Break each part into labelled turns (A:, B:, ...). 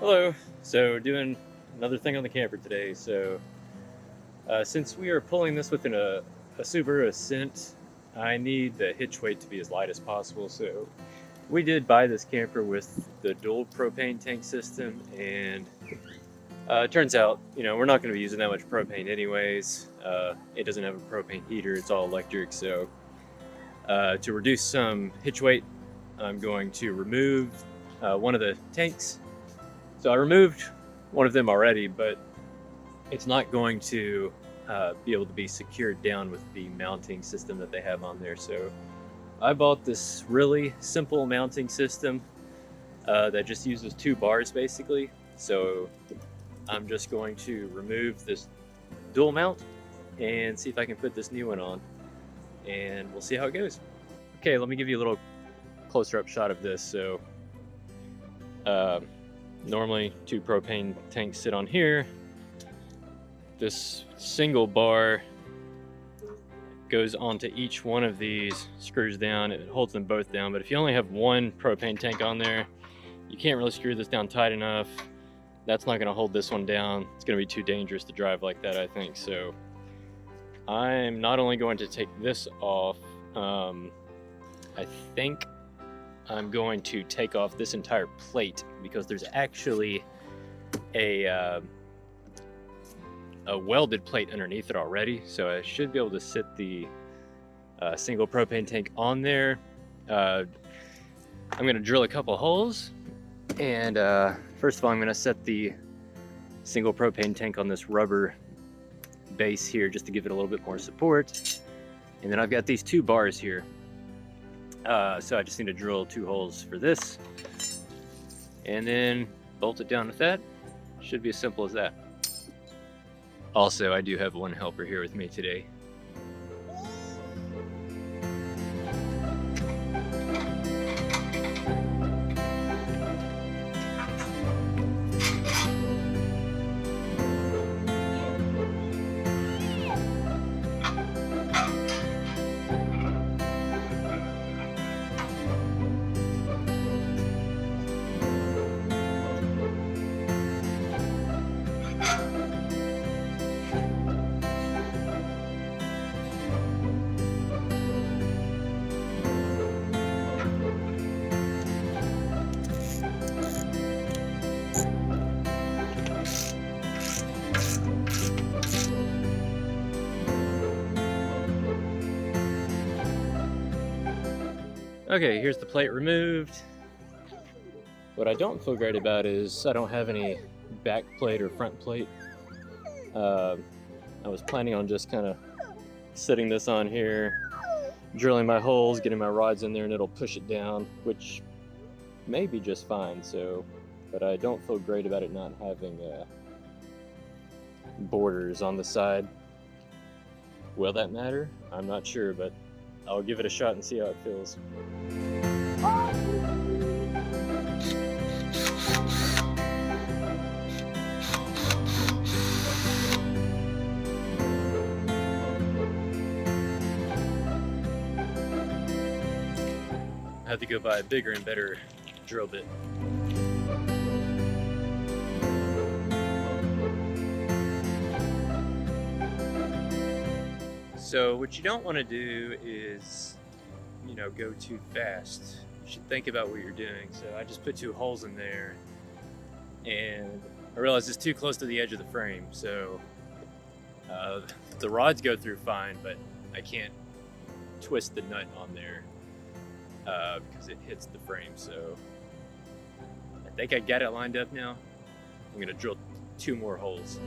A: Hello. So doing another thing on the camper today. Since we are pulling this within a Subaru Ascent, I need the hitch weight to be as light as possible. So we did buy this camper with the dual propane tank system, and it turns out, we're not going to be using that much propane anyways. It doesn't have a propane heater; it's all electric. So to reduce some hitch weight, I'm going to remove one of the tanks. So I removed one of them already, but it's not going to be able to be secured down with the mounting system that they have on there. So I bought this really simple mounting system that just uses 2 bars basically. So I'm just going to remove this dual mount and see if I can put this new one on, and we'll see how it goes. Okay, let me give you a little closer up shot of this. So normally 2 propane tanks sit on here. This single bar goes onto each one of these, screws down, it holds them both down. But if you only have 1 propane tank on there, you can't really screw this down tight enough. That's not going to hold this one down. It's going to be too dangerous to drive like that, I think. So I'm not only going to take this off, I think I'm going to take off this entire plate, because there's actually a welded plate underneath it already. So I should be able to sit the single propane tank on there. I'm going to drill a couple holes, and first of all, I'm going to set the single propane tank on this rubber base here just to give it a little bit more support. And then I've got these 2 bars here. So I just need to drill 2 holes for this, and then bolt it down with that. Should be as simple as that. Also, I do have one helper here with me today. Okay, here's the plate removed. What I don't feel great about is I don't have any back plate or front plate. I was planning on just kind of sitting this on here, drilling my holes, getting my rods in there, and it'll push it down, which may be just fine. But I don't feel great about it not having borders on the side. Will that matter? I'm not sure, but I'll give it a shot and see how it feels. I have to go buy a bigger and better drill bit. So what you don't want to do is, go too fast. You should think about what you're doing. So I just put 2 holes in there, and I realized it's too close to the edge of the frame. So the rods go through fine, but I can't twist the nut on there because it hits the frame. So I think I got it lined up now. I'm gonna drill 2 more holes.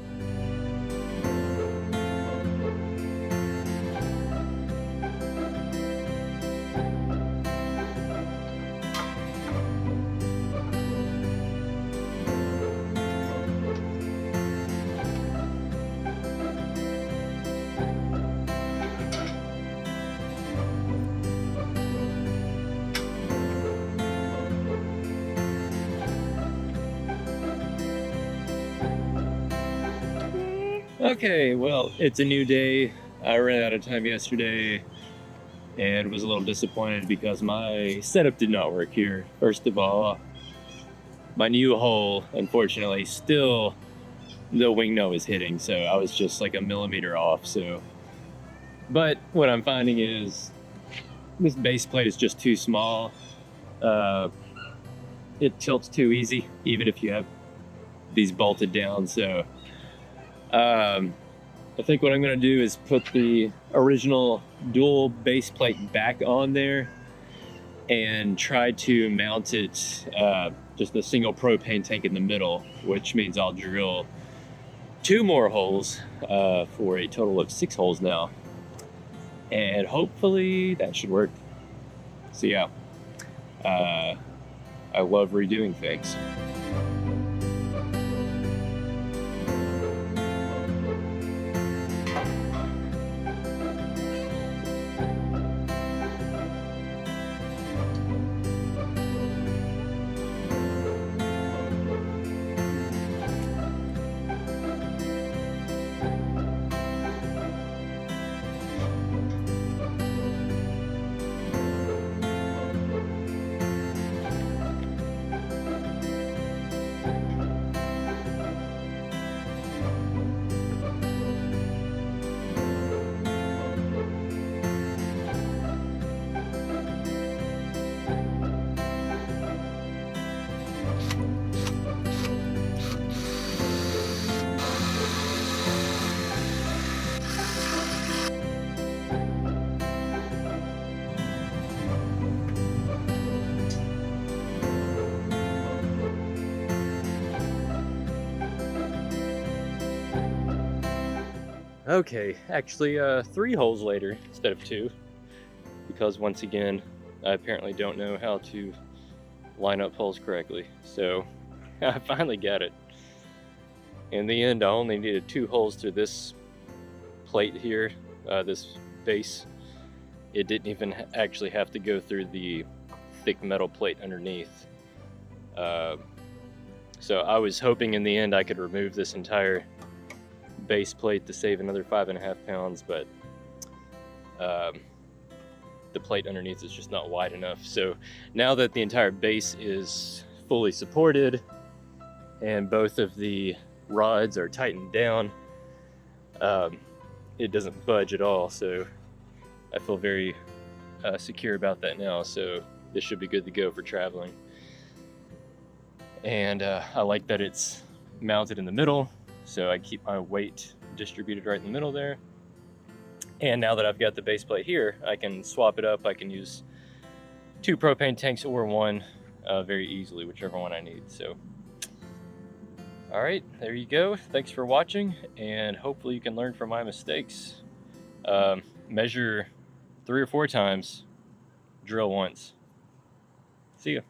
A: Okay, well, it's a new day. I ran out of time yesterday and was a little disappointed because my setup did not work here. First of all, my new hole, unfortunately, still the wing nut is hitting, so I was just like a millimeter off. So, but what I'm finding is this base plate is just too small. It tilts too easy, even if you have these bolted down. So I think what I'm going to do is put the original dual base plate back on there and try to mount it just a single propane tank in the middle, which means I'll drill 2 more holes for a total of 6 holes now, and hopefully that should work. So yeah, I love redoing things. Okay, actually 3 holes later instead of 2, because once again, I apparently don't know how to line up holes correctly. So I finally got it. In the end, I only needed 2 holes through this plate here, this base. It didn't even actually have to go through the thick metal plate underneath. So I was hoping in the end I could remove this entire base plate to save another 5.5 pounds, but the plate underneath is just not wide enough. So now that the entire base is fully supported and both of the rods are tightened down, it doesn't budge at all. So I feel very secure about that now. So this should be good to go for traveling. And I like that it's mounted in the middle, so I keep my weight distributed right in the middle there. And now that I've got the base plate here, I can swap it up. I can use 2 propane tanks or 1 very easily, whichever one I need. So, all right, there you go. Thanks for watching, and hopefully you can learn from my mistakes. Measure 3 or 4 times, drill once. See ya.